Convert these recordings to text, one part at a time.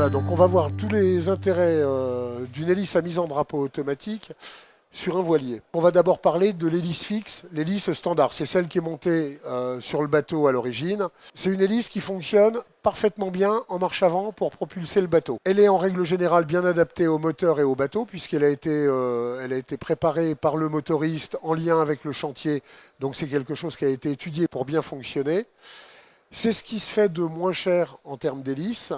Voilà, donc on va voir tous les intérêts d'une hélice à mise en drapeau automatique sur un voilier. On va d'abord parler de l'hélice fixe, l'hélice standard. C'est celle qui est montée sur le bateau à l'origine. C'est une hélice qui fonctionne parfaitement bien en marche avant pour propulser le bateau. Elle est en règle générale bien adaptée au moteur et au bateau puisqu'elle a été préparée par le motoriste en lien avec le chantier. Donc c'est quelque chose qui a été étudié pour bien fonctionner. C'est ce qui se fait de moins cher en termes d'hélice.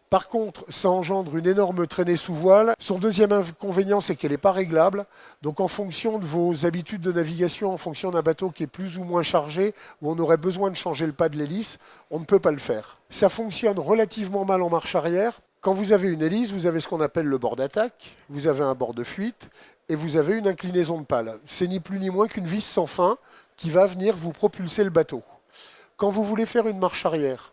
Par contre, ça engendre une énorme traînée sous voile. Son deuxième inconvénient, c'est qu'elle n'est pas réglable. Donc en fonction de vos habitudes de navigation, en fonction d'un bateau qui est plus ou moins chargé, où on aurait besoin de changer le pas de l'hélice, on ne peut pas le faire. Ça fonctionne relativement mal en marche arrière. Quand vous avez une hélice, vous avez ce qu'on appelle le bord d'attaque, vous avez un bord de fuite et vous avez une inclinaison de pale. C'est ni plus ni moins qu'une vis sans fin qui va venir vous propulser le bateau. Quand vous voulez faire une marche arrière,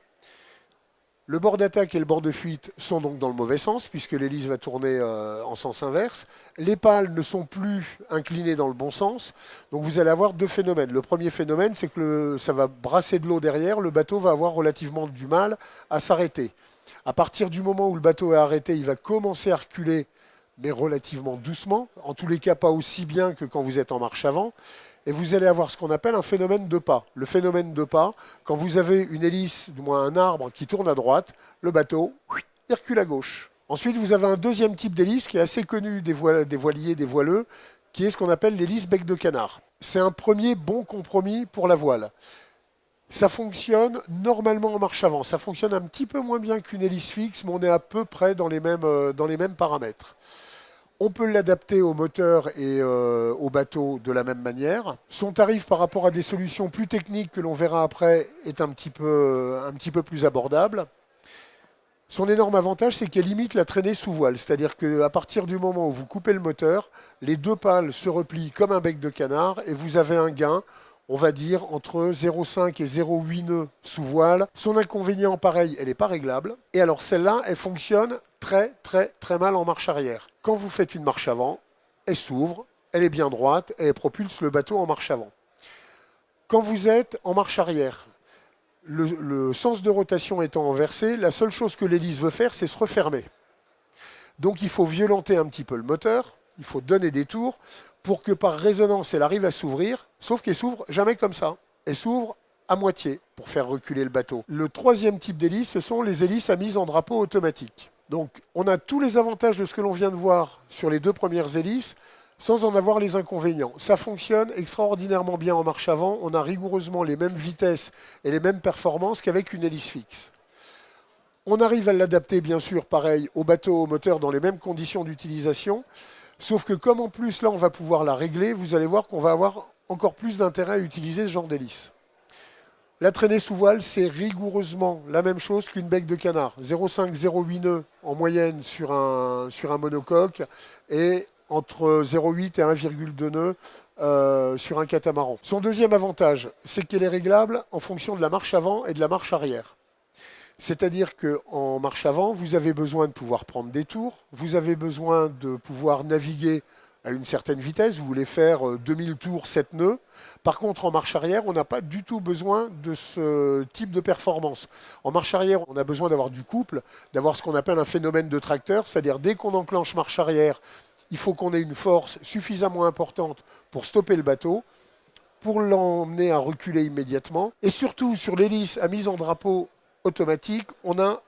le bord d'attaque et le bord de fuite sont donc dans le mauvais sens, puisque l'hélice va tourner en sens inverse. Les pales ne sont plus inclinées dans le bon sens. Donc vous allez avoir deux phénomènes. Le premier phénomène, c'est que ça va brasser de l'eau derrière. Le bateau va avoir relativement du mal à s'arrêter. À partir du moment où le bateau est arrêté, il va commencer à reculer, mais relativement doucement. En tous les cas, pas aussi bien que quand vous êtes en marche avant. Et vous allez avoir ce qu'on appelle un phénomène de pas. Le phénomène de pas, quand vous avez une hélice, du moins un arbre qui tourne à droite, le bateau, il recule à gauche. Ensuite, vous avez un deuxième type d'hélice qui est assez connu des voiliers, des voileux, qui est ce qu'on appelle l'hélice bec de canard. C'est un premier bon compromis pour la voile. Ça fonctionne normalement en marche avant. Ça fonctionne un petit peu moins bien qu'une hélice fixe, mais on est à peu près dans les mêmes paramètres. On peut l'adapter au moteur et au bateau de la même manière. Son tarif par rapport à des solutions plus techniques que l'on verra après est un petit peu plus abordable. Son énorme avantage, c'est qu'elle limite la traînée sous voile. C'est-à-dire qu'à partir du moment où vous coupez le moteur, les deux pales se replient comme un bec de canard et vous avez un gain, on va dire, entre 0,5 et 0,8 nœuds sous voile. Son inconvénient, pareil, elle n'est pas réglable. Et alors celle-là, elle fonctionne très mal en marche arrière. Quand vous faites une marche avant, elle s'ouvre, elle est bien droite et elle propulse le bateau en marche avant. Quand vous êtes en marche arrière, le sens de rotation étant inversé, la seule chose que l'hélice veut faire, c'est se refermer. Donc il faut violenter un petit peu le moteur, il faut donner des tours pour que par résonance, elle arrive à s'ouvrir, sauf qu'elle s'ouvre jamais comme ça. Elle s'ouvre à moitié pour faire reculer le bateau. Le troisième type d'hélice, ce sont les hélices à mise en drapeau automatique. Donc on a tous les avantages de ce que l'on vient de voir sur les deux premières hélices, sans en avoir les inconvénients. Ça fonctionne extraordinairement bien en marche avant, on a rigoureusement les mêmes vitesses et les mêmes performances qu'avec une hélice fixe. On arrive à l'adapter bien sûr pareil au bateau, au moteur dans les mêmes conditions d'utilisation, sauf que comme en plus là on va pouvoir la régler, vous allez voir qu'on va avoir encore plus d'intérêt à utiliser ce genre d'hélice. La traînée sous voile, c'est rigoureusement la même chose qu'une bec de canard. 0,5-0,8 nœuds en moyenne sur un monocoque et entre 0,8 et 1,2 nœuds sur un catamaran. Son deuxième avantage, c'est qu'elle est réglable en fonction de la marche avant et de la marche arrière. C'est-à-dire qu'en marche avant, vous avez besoin de pouvoir prendre des tours, vous avez besoin de pouvoir naviguer à une certaine vitesse, vous voulez faire 2000 tours, 7 nœuds. Par contre, en marche arrière, on n'a pas du tout besoin de ce type de performance. En marche arrière, on a besoin d'avoir du couple, d'avoir ce qu'on appelle un phénomène de tracteur, c'est-à-dire dès qu'on enclenche marche arrière, il faut qu'on ait une force suffisamment importante pour stopper le bateau, pour l'emmener à reculer immédiatement. Et surtout, sur l'hélice à mise en drapeau automatique, on a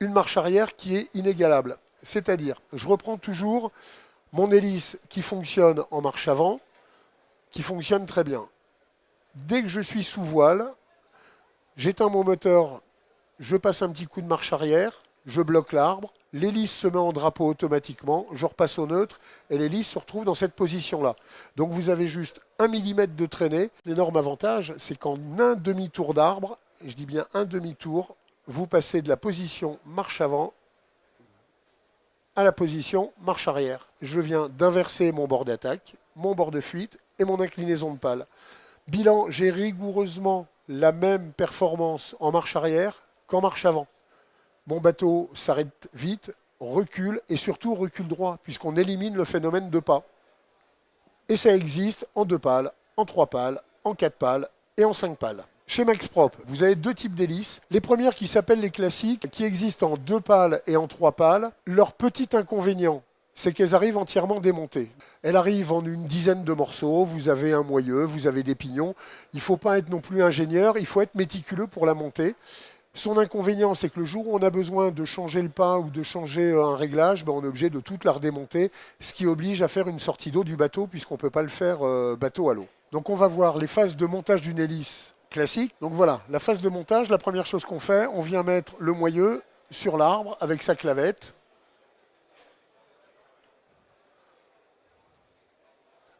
une marche arrière qui est inégalable. C'est-à-dire, je reprends toujours mon hélice qui fonctionne en marche avant, qui fonctionne très bien. Dès que je suis sous voile, j'éteins mon moteur, je passe un petit coup de marche arrière, je bloque l'arbre, l'hélice se met en drapeau automatiquement, je repasse au neutre et l'hélice se retrouve dans cette position-là. Donc vous avez juste 1 mm de traînée. L'énorme avantage, c'est qu'en un demi-tour d'arbre, je dis bien un demi-tour, vous passez de la position marche avant à la position marche arrière. Je viens d'inverser mon bord d'attaque, mon bord de fuite et mon inclinaison de pale. Bilan, j'ai rigoureusement la même performance en marche arrière qu'en marche avant. Mon bateau s'arrête vite, recule et surtout recule droit puisqu'on élimine le phénomène de pas. Et ça existe en 2 pales, en 3 pales, en 4 pales et en 5 pales. Chez Maxprop, vous avez deux types d'hélices. Les premières qui s'appellent les classiques, qui existent en 2 pales et en 3 pales. Leur petit inconvénient, c'est qu'elles arrivent entièrement démontées. Elles arrivent en une dizaine de morceaux, vous avez un moyeu, vous avez des pignons. Il ne faut pas être non plus ingénieur, il faut être méticuleux pour la monter. Son inconvénient, c'est que le jour où on a besoin de changer le pas ou de changer un réglage, on est obligé de toute la redémonter, ce qui oblige à faire une sortie d'eau du bateau, puisqu'on ne peut pas le faire bateau à l'eau. Donc on va voir les phases de montage d'une hélice classique. Donc voilà, la phase de montage, la première chose qu'on fait, on vient mettre le moyeu sur l'arbre avec sa clavette.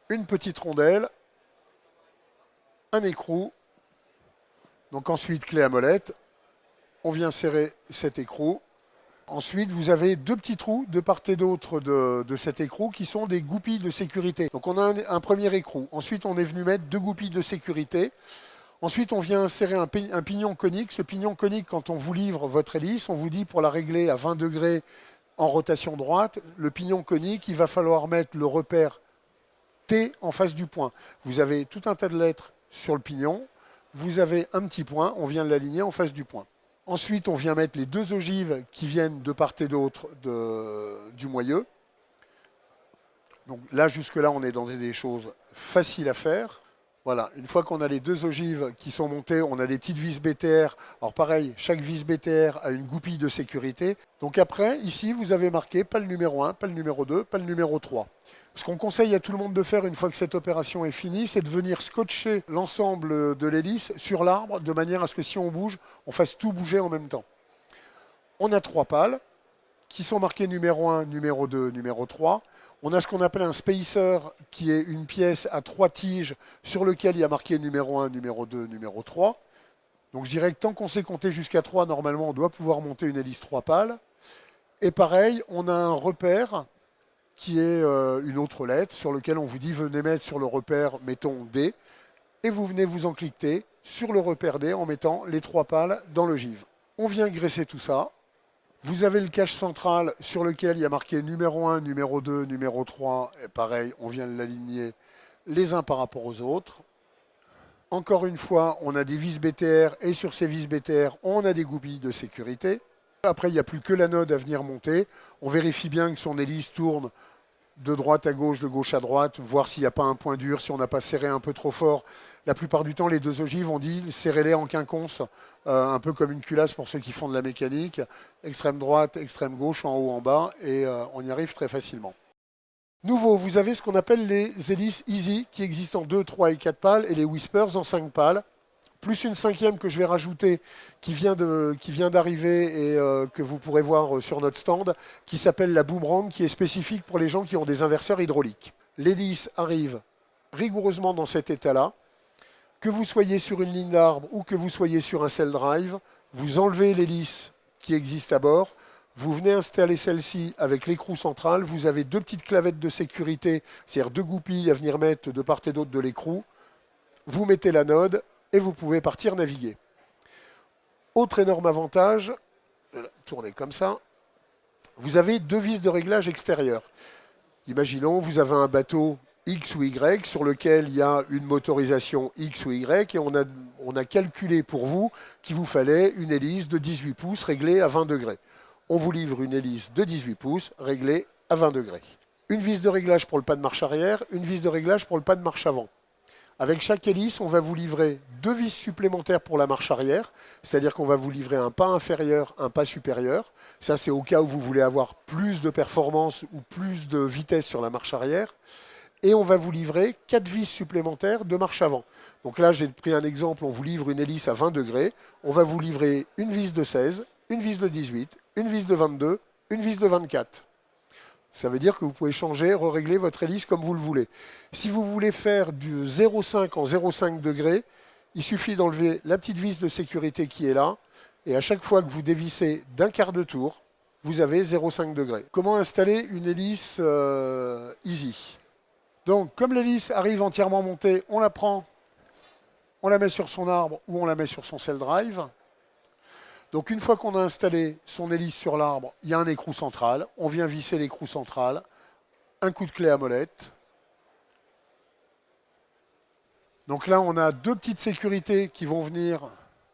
Une petite rondelle, un écrou, donc ensuite clé à molette, on vient serrer cet écrou. Ensuite, vous avez deux petits trous de part et d'autre de cet écrou qui sont des goupilles de sécurité. Donc on a un premier écrou, ensuite on est venu mettre deux goupilles de sécurité. Ensuite, on vient insérer un pignon conique. Ce pignon conique, quand on vous livre votre hélice, on vous dit pour la régler à 20 degrés en rotation droite, le pignon conique, il va falloir mettre le repère T en face du point. Vous avez tout un tas de lettres sur le pignon. Vous avez un petit point, on vient de l'aligner en face du point. Ensuite, on vient mettre les deux ogives qui viennent de part et d'autre du moyeu. Donc là, jusque-là, on est dans des choses faciles à faire. Voilà, une fois qu'on a les deux ogives qui sont montées, on a des petites vis BTR. Alors pareil, chaque vis BTR a une goupille de sécurité. Donc après, ici, vous avez marqué pas le numéro 1, pas le numéro 2, pas le numéro 3. Ce qu'on conseille à tout le monde de faire une fois que cette opération est finie, c'est de venir scotcher l'ensemble de l'hélice sur l'arbre de manière à ce que si on bouge, on fasse tout bouger en même temps. On a 3 pales qui sont marquées numéro 1, numéro 2, numéro 3. On a ce qu'on appelle un spacer qui est une pièce à 3 tiges sur lequel il y a marqué numéro 1, numéro 2, numéro 3. Donc je dirais que tant qu'on sait compter jusqu'à 3, normalement on doit pouvoir monter une hélice 3 pales. Et pareil, on a un repère qui est une autre lettre sur lequel on vous dit venez mettre sur le repère, mettons D, et vous venez vous encliquer sur le repère D en mettant les 3 pales dans l'ogive. On vient graisser tout ça. Vous avez le cache central sur lequel il y a marqué numéro 1, numéro 2, numéro 3, et pareil, on vient de l'aligner les uns par rapport aux autres. Encore une fois, on a des vis BTR, et sur ces vis BTR, on a des goupilles de sécurité. Après, il n'y a plus que l'anode à venir monter. On vérifie bien que son hélice tourne de droite à gauche, de gauche à droite, voir s'il n'y a pas un point dur, si on n'a pas serré un peu trop fort. La plupart du temps, les deux ogives, on dit serrez-les en quinconce, un peu comme une culasse pour ceux qui font de la mécanique. Extrême droite, extrême gauche, en haut, en bas, et on y arrive très facilement. Nouveau, vous avez ce qu'on appelle les hélices Easy, qui existent en 2, 3 et 4 pales, et les Whispers en 5 pales. Plus une cinquième que je vais rajouter, qui vient d'arriver et que vous pourrez voir sur notre stand, qui s'appelle la Boomerang, qui est spécifique pour les gens qui ont des inverseurs hydrauliques. L'hélice arrive rigoureusement dans cet état-là. Que vous soyez sur une ligne d'arbre ou que vous soyez sur un cell drive, vous enlevez l'hélice qui existe à bord, vous venez installer celle-ci avec l'écrou central, vous avez deux petites clavettes de sécurité, c'est-à-dire deux goupilles à venir mettre de part et d'autre de l'écrou, vous mettez l'anode, et vous pouvez partir naviguer. Autre énorme avantage, je vais tourner comme ça, vous avez deux vis de réglage extérieures. Imaginons, vous avez un bateau X ou Y sur lequel il y a une motorisation X ou Y et on a calculé pour vous qu'il vous fallait une hélice de 18 pouces réglée à 20 degrés. On vous livre une hélice de 18 pouces réglée à 20 degrés. Une vis de réglage pour le pas de marche arrière, une vis de réglage pour le pas de marche avant. Avec chaque hélice, on va vous livrer deux vis supplémentaires pour la marche arrière, c'est-à-dire qu'on va vous livrer un pas inférieur, un pas supérieur. Ça, c'est au cas où vous voulez avoir plus de performance ou plus de vitesse sur la marche arrière. Et on va vous livrer 4 vis supplémentaires de marche avant. Donc là, j'ai pris un exemple, on vous livre une hélice à 20 degrés. On va vous livrer une vis de 16, une vis de 18, une vis de 22, une vis de 24. Ça veut dire que vous pouvez changer, régler votre hélice comme vous le voulez. Si vous voulez faire du 0,5 en 0,5 degrés, il suffit d'enlever la petite vis de sécurité qui est là. Et à chaque fois que vous dévissez d'un quart de tour, vous avez 0,5 degrés. Comment installer une hélice Easy? Donc, comme l'hélice arrive entièrement montée, on la prend, on la met sur son arbre ou on la met sur son cell drive. Donc une fois qu'on a installé son hélice sur l'arbre, il y a un écrou central. On vient visser l'écrou central. Un coup de clé à molette. Donc là, on a deux petites sécurités qui vont venir.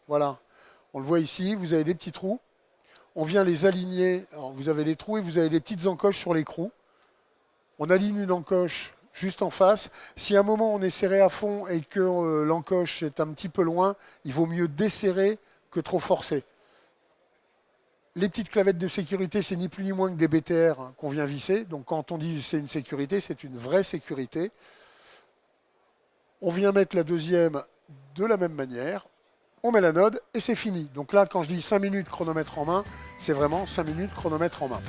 Voilà, on le voit ici, vous avez des petits trous. On vient les aligner. Alors, vous avez les trous et vous avez des petites encoches sur l'écrou. On aligne une encoche juste en face. Si à un moment on est serré à fond et que l'encoche est un petit peu loin, il vaut mieux desserrer que trop forcer. Les petites clavettes de sécurité, c'est ni plus ni moins que des BTR qu'on vient visser. Donc quand on dit c'est une sécurité, c'est une vraie sécurité. On vient mettre la deuxième de la même manière. On met la node et c'est fini. Donc là, quand je dis 5 minutes chronomètre en main, c'est vraiment 5 minutes chronomètre en main.